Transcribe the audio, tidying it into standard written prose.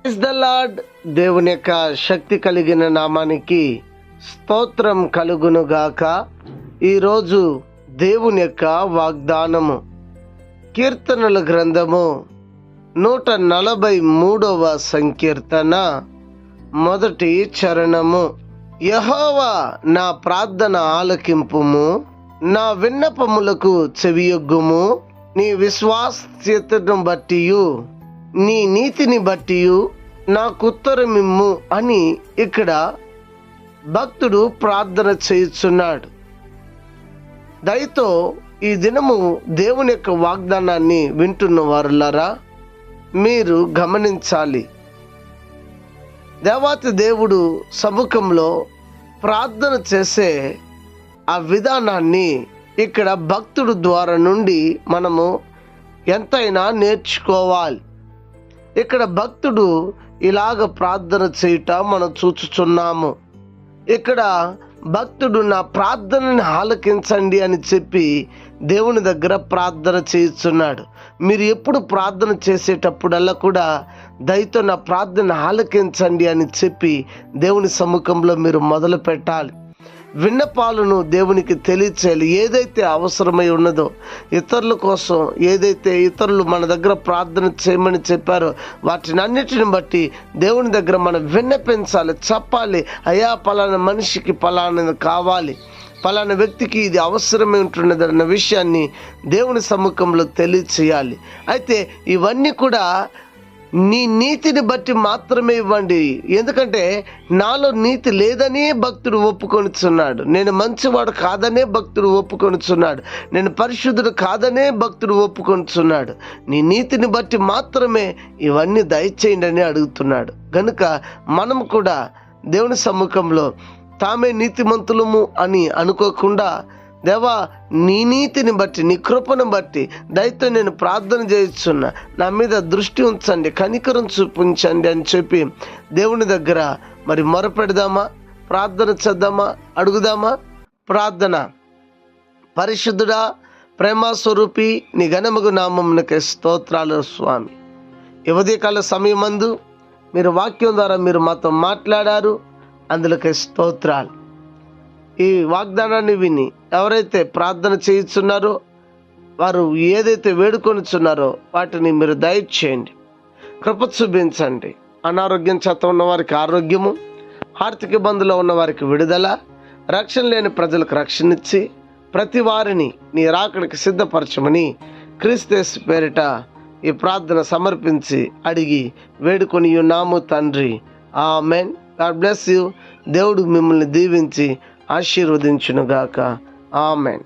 Praise the lord. దేవుని యొక్క శక్తి కలిగిన నామానికి స్తోత్రం కలుగునుగాక. ఈరోజు దేవుని యొక్క వాగ్దానము కీర్తనల గ్రంథము 143వ సంకీర్తన మొదటి చరణము. యెహోవా నా ప్రార్థన ఆలకింపుము, నా విన్నపములకు చెవియొగ్గుము. నీ విశ్వాస్యతను బట్టియు నీ నీతిని బట్టియు నాకు ఉత్తరమిమ్ము అని ఇక్కడ భక్తుడు ప్రార్థన చేయుచున్నాడు. దయతో ఈ దినము దేవుని యొక్క వాగ్దానాన్ని వింటున్న వారులారా, మీరు గమనించాలి. దేవాతి దేవుడు సముఖంలో ప్రార్థన చేసే ఆ విధానాన్ని ఇక్కడ భక్తుడు ద్వారా నుండి మనము ఎంతైనా నేర్చుకోవాలి. ఇక్కడ భక్తుడు ఇలాగ ప్రార్థన చేయుట మనం చూచుచున్నాము. ఇక్కడ భక్తుడు నా ప్రార్థనని ఆలకించండి అని చెప్పి దేవుని దగ్గర ప్రార్థన చేస్తున్నాడు. మీరు ఎప్పుడు ప్రార్థన చేసేటప్పుడల్లా కూడా దయతో నా ప్రార్థన ఆలకించండి అని చెప్పి దేవుని సముఖంలో మీరు మొదలు పెట్టాలి. విన్నపాలను దేవునికి తెలియచేయాలి. ఏదైతే అవసరమై ఉన్నదో ఇతరుల కోసం, ఏదైతే ఇతరులు మన దగ్గర ప్రార్థన చేయమని చెప్పారో వాటిని అన్నిటిని బట్టి దేవుని దగ్గర మనం విన్నపించాలి, చెప్పాలి. అయ్యా, పలానా మనిషికి పలానా కావాలి, పలానా వ్యక్తికి ఇది అవసరమై ఉంటున్నది అన్న విషయాన్ని దేవుని సముఖంలో తెలియచేయాలి. అయితే ఇవన్నీ కూడా నీ నీతిని బట్టి మాత్రమే ఇవ్వండి. ఎందుకంటే నాలో నీతి లేదనే భక్తుడు ఒప్పుకొనిచున్నాడు. నేను మంచివాడు కాదనే భక్తుడు ఒప్పుకొనిచున్నాడు. నేను పరిశుద్ధుడు కాదనే భక్తుడు ఒప్పుకొనిచున్నాడు. నీ నీతిని బట్టి మాత్రమే ఇవన్నీ దయచేయండి అని అడుగుతున్నాడు. కనుక మనం కూడా దేవుని సముఖంలో తామే నీతిమంతులము అని అనుకోకుండా, దేవా నీ నీతిని బట్టి, నీ కృపను బట్టి దయతో నేను ప్రార్థన చేస్తున్నా, నా మీద దృష్టి ఉంచండి, కనికరం చూపించండి అని చెప్పి దేవుని దగ్గర మరి మొరపెడదామా, ప్రార్థన చేద్దామా, అడుగుదామా. ప్రార్థన. పరిశుద్ధుడా, ప్రేమ స్వరూపి, నీ ఘనముగు నామమునకే స్తోత్రాలు స్వామి. ఈ ఉదయకాల సమయమందు మీరు వాక్యం ద్వారా మీరు మాతో మాట్లాడారు, అందులోకే స్తోత్రాలు. ఈ వాగ్దానాన్ని విని ఎవరైతే ప్రార్థన చేయుచున్నారో, వారు ఏదైతే వేడుకొనిచున్నారో వాటిని మీరు దయచేయండి, కృప చూపించండి. అనారోగ్యం చేత ఉన్న వారికి ఆరోగ్యము, ఆర్థిక ఇబ్బందులో ఉన్న వారికి విడుదల, రక్షణ లేని ప్రజలకు రక్షణ ఇచ్చి ప్రతి వారిని నీ రాకడికి సిద్ధపరచమని క్రీస్తు పేరిట ఈ ప్రార్థన సమర్పించి అడిగి వేడుకొని ఉన్నాము తండ్రి. ఆమేన్. God bless you. దేవుడు మిమ్మల్ని దీవించి ఆశీర్వదించునుగాక. ఆమేన్.